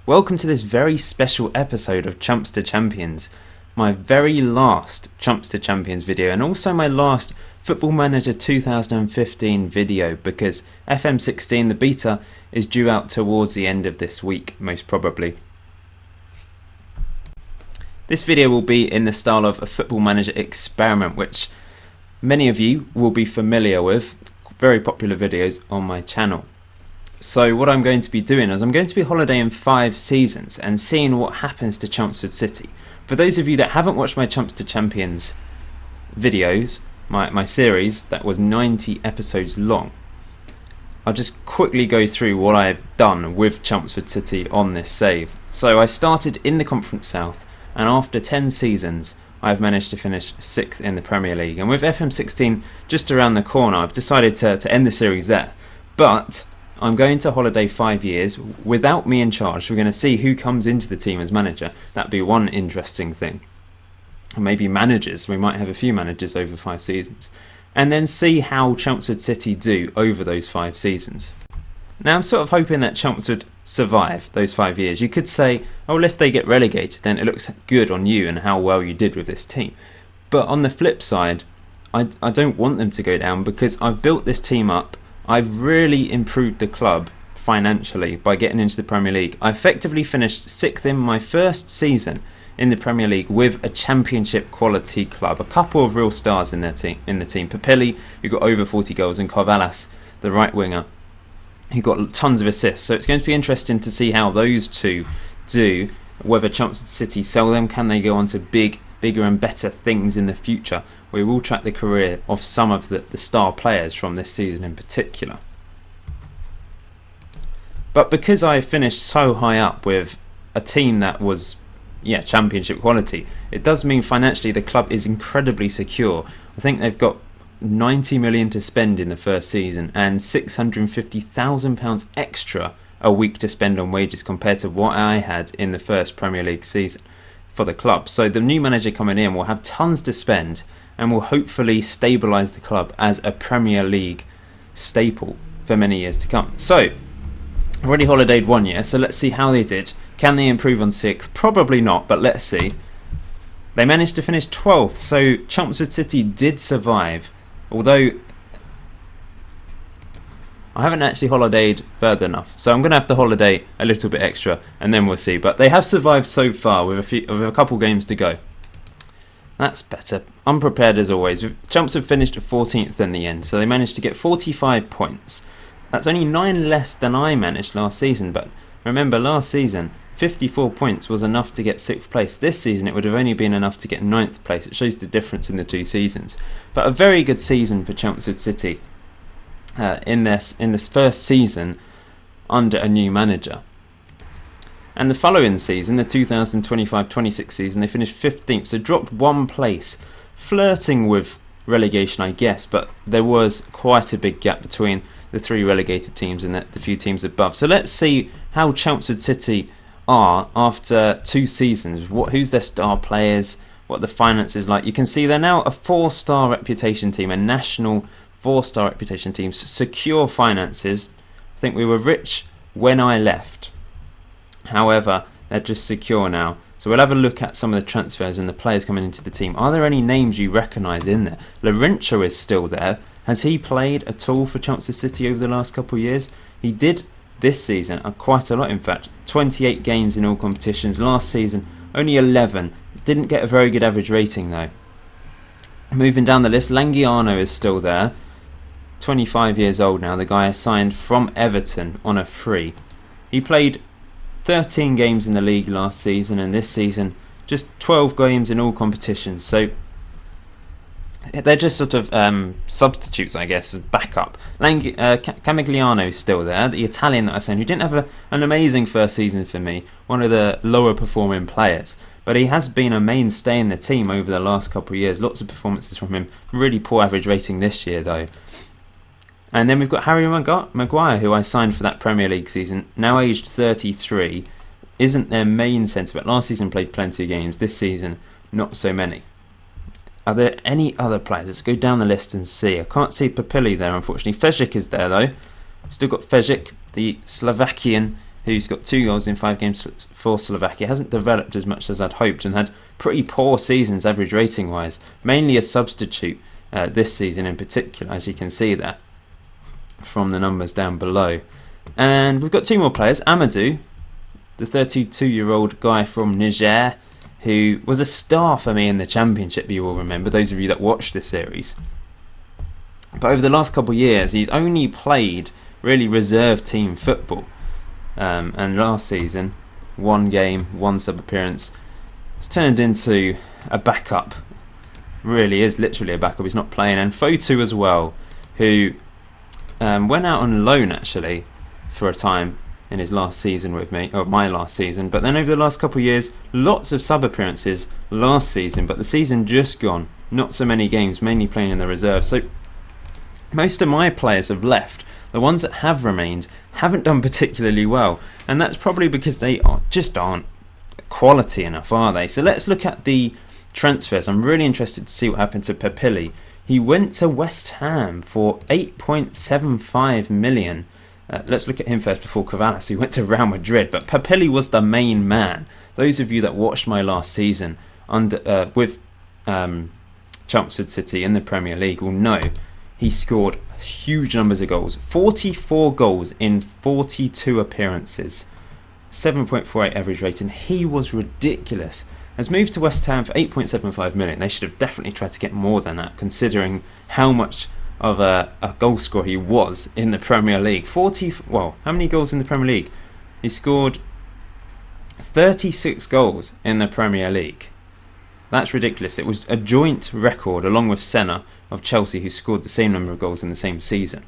Welcome to this very special episode of Chumps to Champions, my very last Chumps to Champions video and also my last Football Manager 2015 video because FM16, the beta, is due out towards the end of this week, most probably. This video will be in the style of a Football Manager experiment, which many of you will be familiar with, very popular videos on my channel. So what I'm going to be doing is I'm going to be holidaying 5 seasons and seeing what happens to Chelmsford City. For those of you that haven't watched my Chumps to Champions videos, my series that was 90 episodes long, I'll just quickly go through what I've done with Chelmsford City on this save. So I started in the Conference South, and after 10 seasons I've managed to finish 6th in the Premier League. And with FM16 just around the corner, I've decided to end the series there. But I'm going to holiday 5 years without me in charge. We're going to see who comes into the team as manager. That'd be one interesting thing. Maybe managers. We might have a few managers over 5 seasons. And then see how Chelmsford City do over those 5 seasons. Now I'm sort of hoping that Chelmsford survive those 5 years. You could say, oh, well, if they get relegated, then it looks good on you and how well you did with this team. But on the flip side, I don't want them to go down because I've built this team up. I've really improved the club financially by getting into the Premier League. I effectively finished 6th in my first season in the Premier League with a championship quality club. A couple of real stars in the team. Papilli, who got over 40 goals, and Kovalas, the right winger, who got tons of assists. So it's going to be interesting to see how those two do, whether Chelmsford City sell them, can they go on to bigger and better things in the future. We will track the career of some of the star players from this season in particular. But because I finished so high up with a team that was championship quality, it does mean financially the club is incredibly secure. I think they've got 90 million to spend in the first season and £650,000 extra a week to spend on wages compared to what I had in the first Premier League season for the club. So the new manager coming in will have tons to spend and will hopefully stabilise the club as a Premier League staple for many years to come. So I've already holidayed 1 year, so let's see how they did. Can they improve on 6th? Probably not, but let's see. They managed to finish 12th, so Chelmsford City did survive, although I haven't actually holidayed further enough, so I'm going to have to holiday a little bit extra and then we'll see. But they have survived so far with a couple games to go. That's better. Unprepared as always. Chelmsford finished 14th in the end, so they managed to get 45 points. That's only 9 less than I managed last season, but remember last season 54 points was enough to get 6th place. This season it would have only been enough to get 9th place. It shows the difference in the 2 seasons. But a very good season for Chelmsford City in this first season under a new manager. And the following season, the 2025-26 season, they finished 15th, so dropped 1 place, flirting with relegation I guess, but there was quite a big gap between the 3 relegated teams and the few teams above. So let's see how Chelmsford City are after 2 seasons. Who's their star players, what the finances like. You can see they're now a 4-star reputation team, a national 4-star reputation team, secure finances. I think we were rich when I left. However, they're just secure now. So we'll have a look at some of the transfers and the players coming into the team. Are there any names you recognise in there? Laurencio is still there. Has he played at all for Chelmsford City over the last couple of years? He did this season, quite a lot in fact. 28 games in all competitions. Last season, only 11. Didn't get a very good average rating though. Moving down the list, Langiano is still there. 25 years old now. The guy signed from Everton on a free. He played 13 games in the league last season, and this season just 12 games in all competitions. So they're just sort of substitutes, I guess, as backup. Camigliano is still there, the Italian that I said, who didn't have an amazing first season for me, one of the lower performing players. But he has been a mainstay in the team over the last couple of years. Lots of performances from him. Really poor average rating this year, though. And then we've got Harry Maguire, who I signed for that Premier League season, now aged 33. Isn't their main centre-back. Last season played plenty of games. This season, not so many. Are there any other players? Let's go down the list and see. I can't see Papilli there, unfortunately. Fejic is there, though. Still got Fejic, the Slovakian who's got 2 goals in 5 games for Slovakia, hasn't developed as much as I'd hoped and had pretty poor seasons average rating wise, mainly a substitute this season in particular, as you can see there from the numbers down below. And we've got 2 more players. Amadou, the 32-year-old guy from Niger, who was a star for me in the Championship, you will remember, those of you that watched this series. But over the last couple of years, he's only played really reserve team football. And last season, 1 game, 1 sub-appearance, it's turned into a backup. Really is literally a backup. He's not playing. And Fotu as well, who went out on loan actually for a time in his last season with me, or my last season, but then over the last couple of years, lots of sub-appearances last season, but the season just gone, not so many games, mainly playing in the reserve. So most of my players have left. The ones that have remained haven't done particularly well, and that's probably because they aren't quality enough, are they? So let's look at the transfers. I'm really interested to see what happened to Papilli. He went to West Ham for 8.75 million. Let's look at him first before Cavalas, who went to Real Madrid. But Papilli was the main man. Those of you that watched my last season with Chumps City in the Premier League will know he scored huge numbers of goals. 44 goals in 42 appearances. 7.48 average rating. He was ridiculous. Has moved to West Ham for 8.75 million. They should have definitely tried to get more than that, considering how much of a goal scorer he was in the Premier League. How many goals in the Premier League? He scored 36 goals in the Premier League. That's ridiculous. It was a joint record along with Senna of Chelsea, who scored the same number of goals in the same season.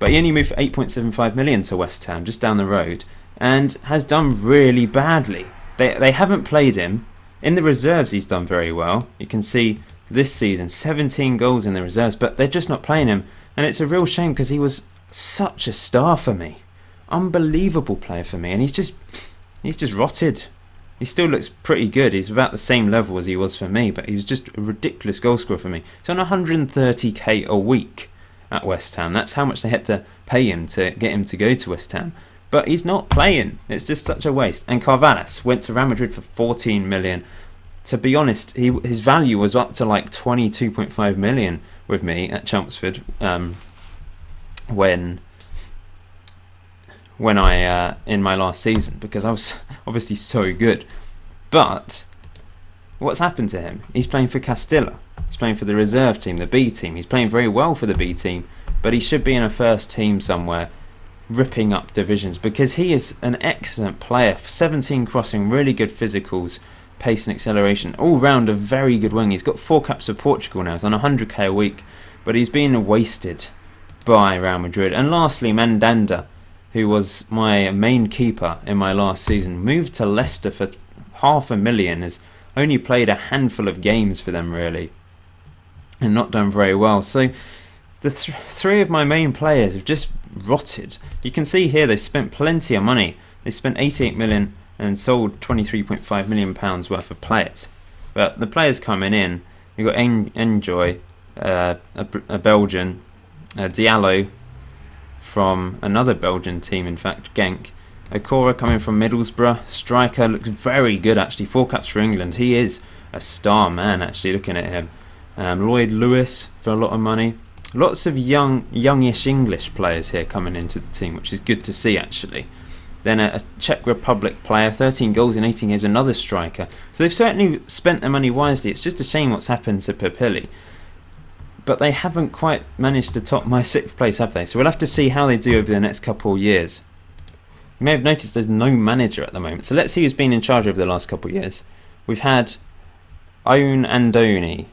But he only moved for 8.75 million to West Ham, just down the road, and has done really badly. They haven't played him. In the reserves he's done very well. You can see this season 17 goals in the reserves, but they're just not playing him, and it's a real shame because he was such a star for me, unbelievable player for me, and he's just rotted. He still looks pretty good. He's about the same level as he was for me, but he was just a ridiculous goal scorer for me. He's on 130k a week at West Ham. That's how much they had to pay him to get him to go to West Ham. But he's not playing. It's just such a waste. And Carvalhas went to Real Madrid for 14 million. To be honest, his value was up to like 22.5 million with me at Chelmsford when I in my last season, because I was obviously so good. But what's happened to him? He's playing for Castilla. He's playing for the reserve team, the B team. He's playing very well for the B team, but he should be in a first team somewhere, ripping up divisions, because he is an excellent player. 17 crossing, really good physicals, pace and acceleration, all round a very good wing. He's got 4 caps for Portugal now. He's on 100k a week, but he's being wasted by Real Madrid. And lastly, Mandanda, who was my main keeper in my last season, moved to Leicester for 500,000, has only played a handful of games for them really, and not done very well. So the 3 of my main players have just rotted. You can see here they spent plenty of money. They spent 88 million and sold 23.5 million pounds worth of players. But the players coming in, you've got Enjoy, a Belgian, Diallo from another Belgian team, in fact, Genk. Okora coming from Middlesbrough. Striker looks very good actually. 4 caps for England. He is a star man actually, looking at him. Lloyd Lewis for a lot of money. Lots of youngish English players here coming into the team, which is good to see actually. Then a Czech Republic player, 13 goals in 18 games, another striker. So they've certainly spent their money wisely. It's just a shame what's happened to Papilli. But they haven't quite managed to top my 6th place, have they? So we'll have to see how they do over the next couple of years. You may have noticed there's no manager at the moment. So let's see who's been in charge over the last couple of years. We've had Ion Andoni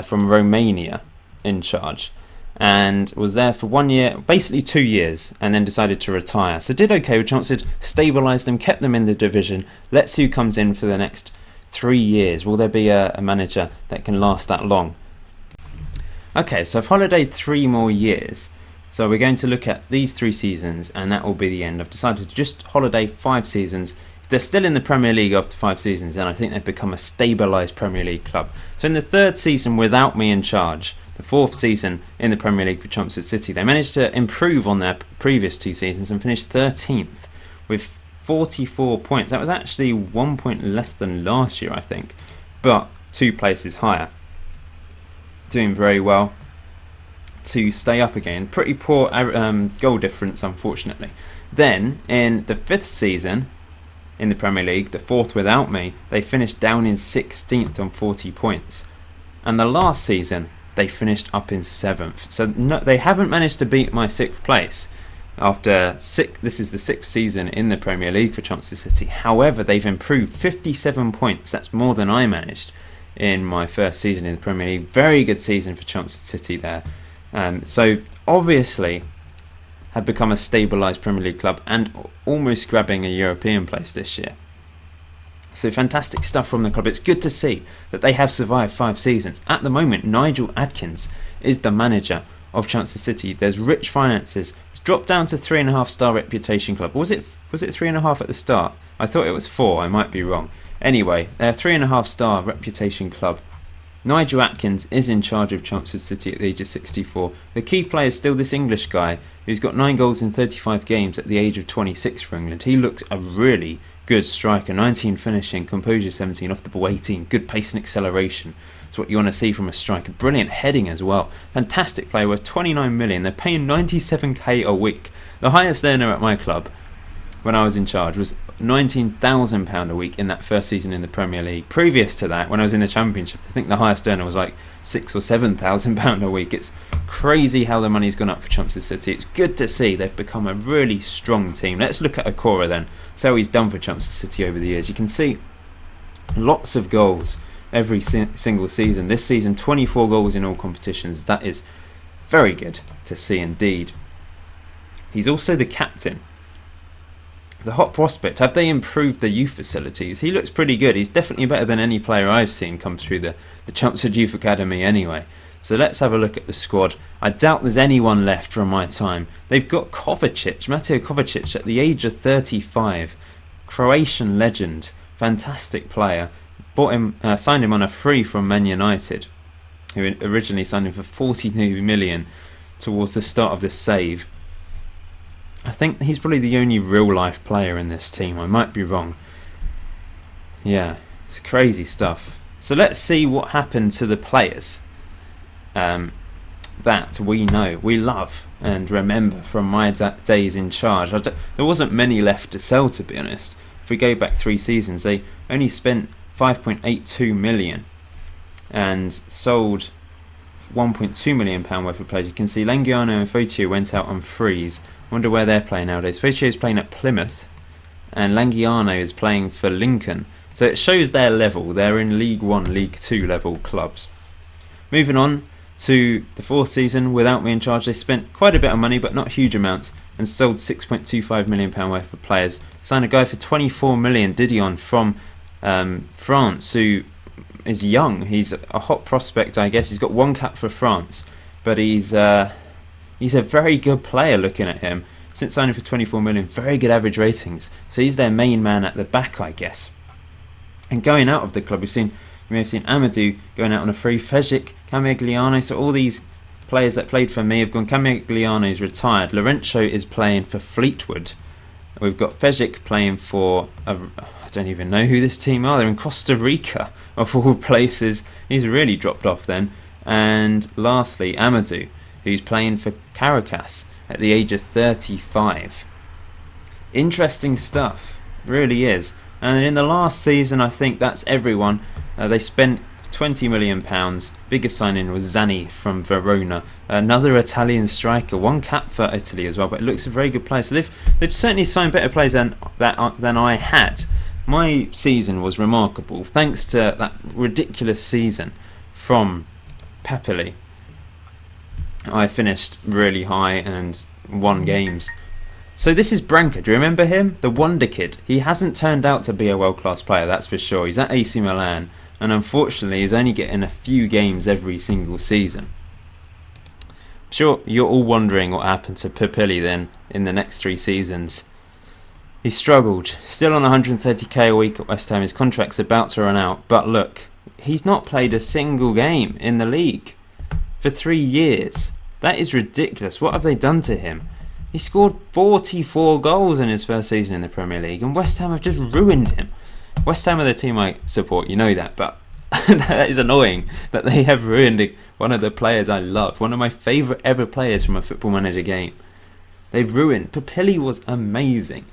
from Romania in charge, and was there for 1 year, basically 2 years, and then decided to retire. So did okay with Chumps, stabilised them, kept them in the division. Let's see who comes in for the next 3 years. Will there be a manager that can last that long? Okay, so I've holidayed 3 more years. So we're going to look at these 3 seasons, and that will be the end. I've decided to just holiday 5 seasons. If they're still in the Premier League after 5 seasons, then I think they've become a stabilised Premier League club. So in the 3rd season without me in charge, the 4th season in the Premier League for Chumps City, they managed to improve on their previous 2 seasons and finished 13th with 44 points. That was actually 1 point less than last year, I think, but 2 places higher. Doing very well to stay up again. Pretty poor goal difference, unfortunately. Then, in the 5th season in the Premier League, the 4th without me, they finished down in 16th on 40 points. And the last season, they finished up in 7th. So no, they haven't managed to beat my 6th place. This is the 6th season in the Premier League for Chumps City. However, they've improved 57 points. That's more than I managed in my first season in the Premier League. Very good season for Chumps City there. So obviously have become a stabilised Premier League club and almost grabbing a European place this year. So fantastic stuff from the club. It's good to see that they have survived 5 seasons. At the moment, Nigel Adkins is the manager of Chumps City. There's rich finances. It's dropped down to 3.5-star reputation club. Was it 3.5 at the start? I thought it was 4. I might be wrong. Anyway, they're a 3.5-star reputation club. Nigel Adkins is in charge of Chumps City at the age of 64. The key player is still this English guy who's got 9 goals in 35 games at the age of 26 for England. He looks a really good striker. 19 finishing, composure 17, off the ball 18, good pace and acceleration. That's what you want to see from a striker. Brilliant heading as well. Fantastic player, worth 29 million. They're paying 97k a week. The highest earner at my club when I was in charge was £19,000 a week in that first season in the Premier League. Previous to that, when I was in the Championship, I think the highest earner was like £6,000 or £7,000 a week. It's crazy how the money's gone up for Chumps City. It's good to see they've become a really strong team. Let's look at Okora then. See how he's done for Chumps City over the years. You can see lots of goals every single season. This season, 24 goals in all competitions. That is very good to see indeed. He's also the captain. The hot prospect. Have they improved the youth facilities? He looks pretty good. He's definitely better than any player I've seen come through the Chumps Youth Academy anyway. So let's have a look at the squad. I doubt there's anyone left from my time. They've got Mateo Kovacic at the age of 35. Croatian legend. Fantastic player. Signed him on a free from Man United, who originally signed him for 42 million towards the start of the save. I think he's probably the only real-life player in this team. I might be wrong. Yeah, it's crazy stuff. So let's see what happened to the players that we know, we love and remember from my days in charge. There wasn't many left to sell, to be honest. If we go back 3 seasons, they only spent £5.82 million and sold £1.2 million worth of players. You can see Langiano and Fotio went out on frees. Wonder where they're playing nowadays. Fotio is playing at Plymouth and Langiano is playing for Lincoln. So it shows their level. They're in League 1, League 2 level clubs. Moving on to the 4th season without me in charge, they spent quite a bit of money but not huge amounts and sold £6.25 million worth of players. Signed a guy for 24 million, Didion, from France, who is young. He's a hot prospect, I guess. He's got 1 cap for France, but he's a very good player looking at him. Since signing for 24 million, very good average ratings. So he's their main man at the back, I guess. And going out of the club, you may have seen Amadou going out on a free, Fejic, Camigliano. So all these players that played for me have gone. Camigliano's retired. Lorenzo is playing for Fleetwood. We've got Fejic playing for, I don't even know who this team are. They're in Costa Rica, of all places. He's really dropped off then. And lastly, Amadou, who's playing for Caracas at the age of 35. Interesting stuff, really is. And in the last season, I think that's everyone. They spent £20 million. Biggest signing was Zani from Verona, another Italian striker, 1 cap for Italy as well. But it looks a very good player. So they've certainly signed better players than I had. My season was remarkable, thanks to that ridiculous season from Papelli. I finished really high and won games. So this is Branca. Do you remember him? The Wonder Kid. He hasn't turned out to be a world-class player, that's for sure. He's at AC Milan, and unfortunately he's only getting a few games every single season. I'm sure you're all wondering what happened to Papelli then in the next 3 seasons. He struggled. Still on 130k a week at West Ham. His contract's about to run out. But look, he's not played a single game in the league for 3 years. That is ridiculous. What have they done to him? He scored 44 goals in his first season in the Premier League, and West Ham have just ruined him. West Ham are the team I support, you know that, but that is annoying that they have ruined one of the players I love, one of my favourite ever players from a Football Manager game. They've ruined. Papilli was amazing.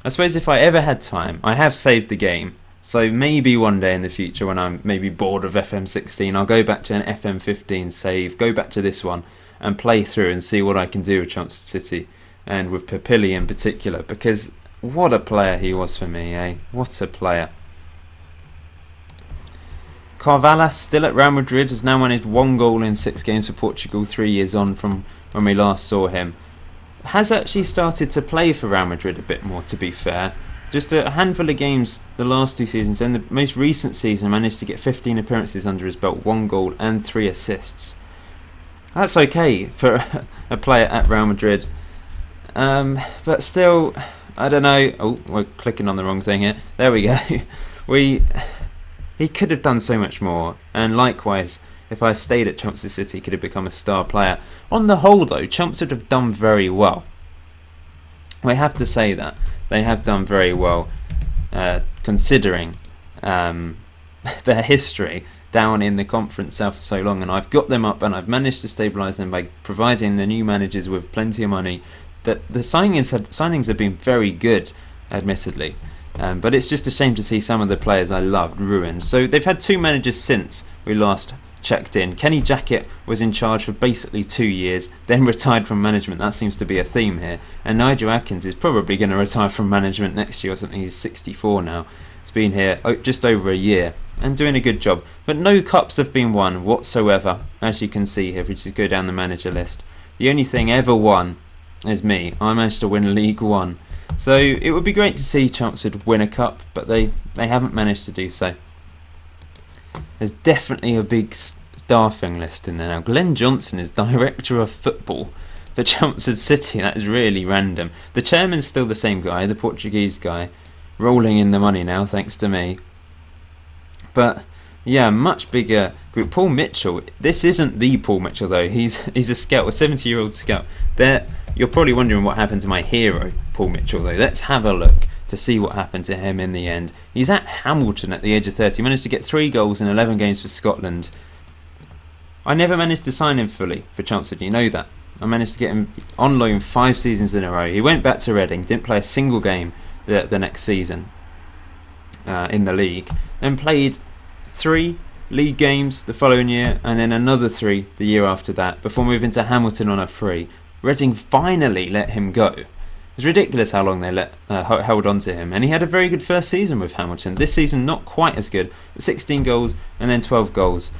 I suppose if I ever had time, I have saved the game, so maybe one day in the future when I'm maybe bored of FM16, I'll go back to an FM15 save, go back to this one, and play through and see what I can do with Chumps City, and with Papilli in particular, because what a player he was for me, eh? What a player. Carvalhas, still at Real Madrid, has now managed 1 goal in 6 games for Portugal 3 years on from when we last saw him. Has actually started to play for Real Madrid a bit more, to be fair. Just a handful of games the last 2 seasons, and the most recent season managed to get 15 appearances under his belt, 1 goal and 3 assists. That's okay for a player at Real Madrid. But still, I don't know. Oh, we're clicking on the wrong thing here. There we go. He could have done so much more. And likewise, if I stayed at Chumps City, he could have become a star player. On the whole, though, Chumps would have done very well. We have to say that. They have done very well, considering their history down in the Conference South for so long, and I've got them up and I've managed to stabilise them by providing the new managers with plenty of money. That the signings have been very good, admittedly, but it's just a shame to see some of the players I loved ruined. So they've had 2 managers since we last checked in. Kenny Jackett was in charge for basically 2 years, then retired from management. That seems to be a theme here. And Nigel Adkins is probably going to retire from management next year or something. He's 64 now. He's been here just over a year and doing a good job. But no cups have been won whatsoever, as you can see here, if we just go down the manager list. The only thing ever won is me. I managed to win League One. So it would be great to see Chumps would win a cup, but they haven't managed to do so. There's definitely a big staffing list in there now. Glenn Johnson is Director of Football for Chumps City. That is really random. The chairman's still the same guy, the Portuguese guy, rolling in the money now, thanks to me. But yeah, much bigger group. Paul Mitchell. This isn't the Paul Mitchell though. He's a scout, a 70-year-old scout. You're probably wondering what happened to my hero, Paul Mitchell, though. Let's have a look to see what happened to him in the end. He's at Hamilton at the age of 30. He managed to get 3 goals in 11 games for Scotland. I never managed to sign him fully for Chumps, you know that. I managed to get him on loan 5 seasons in a row. He went back to Reading, didn't play a single game the next season in the league. Then played 3 league games the following year, and then another 3 the year after that, before moving to Hamilton on a free. Reading finally let him go. It's ridiculous how long they held on to him, and he had a very good first season with Hamilton. This season not quite as good, but 16 goals and then 12 goals.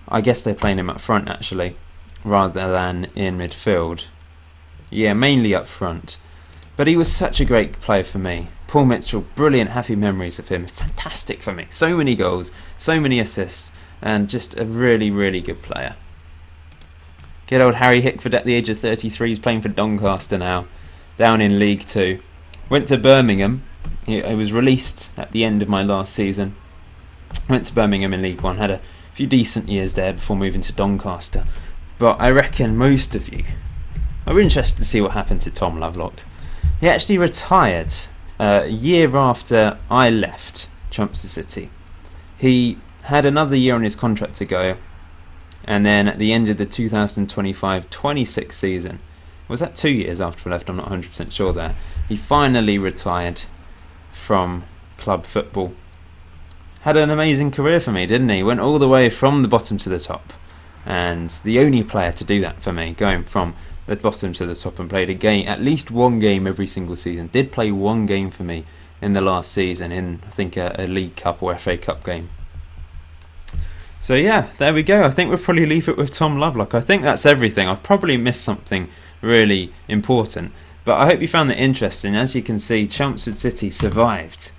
I guess they're playing him up front actually, rather than in midfield. Yeah, mainly up front. But he was such a great player for me. Paul Mitchell, brilliant, happy memories of him. Fantastic for me. So many goals, so many assists, and just a really, really good player. Good old Harry Hickford at the age of 33. He's playing for Doncaster now, down in League 2. Went to Birmingham. He was released at the end of my last season. Went to Birmingham in League 1. Had a few decent years there before moving to Doncaster. But I reckon most of you are interested to see what happened to Tom Lovelock. He actually retired a year after I left Chumps City. He had another year on his contract to go, and then at the end of the 2025-26 season, was that 2 years after I left? I'm not 100% sure there. He finally retired from club football. Had an amazing career for me, didn't he? Went all the way from the bottom to the top, and the only player to do that for me, going from the bottom to the top, and played a game, at least one game every single season. Did play one game for me in the last season, in I think a League Cup or FA Cup game. So yeah, there we go. I think we'll probably leave it with Tom Lovelock. I think that's everything. I've probably missed something really important, but I hope you found that interesting. As you can see, Chumps City survived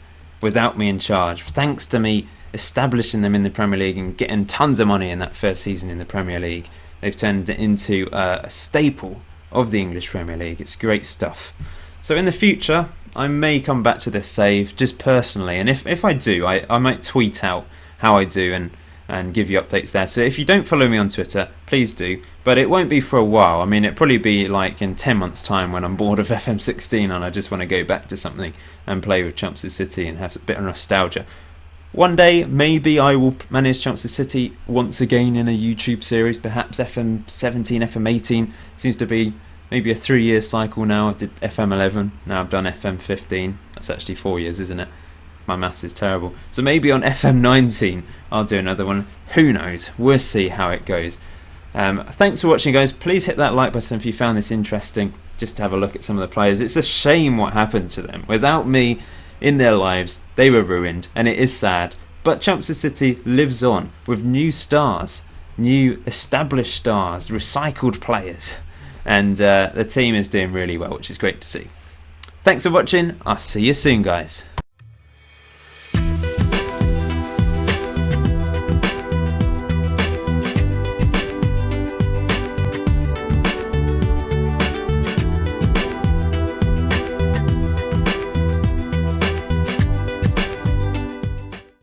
without me in charge, thanks to me establishing them in the Premier League and getting tons of money in that first season in the Premier League. They've turned it into a staple of the English Premier League. It's great stuff. So in the future, I may come back to this save just personally, and if I do, I might tweet out how I do and give you updates there. So if you don't follow me on Twitter, please do, but it won't be for a while. I mean, it'll probably be like in 10 months time when I'm bored of FM16 and I just want to go back to something and play with Chumps City and have a bit of nostalgia. One day, maybe I will manage Chumps City once again in a YouTube series, perhaps FM17, FM18. Seems to be maybe a 3-year cycle now. I did FM11, now I've done FM15. That's actually 4 years, isn't it? My maths is terrible. So maybe on FM19 I'll do another one. Who knows? We'll see how it goes. Thanks for watching, guys. Please hit that like button if you found this interesting, just to have a look at some of the players. It's a shame what happened to them. Without me in their lives, they were ruined, and it is sad. But Chumps City lives on with new stars, new established stars, recycled players, and the team is doing really well, which is great to see. Thanks for watching. I'll see you soon, guys.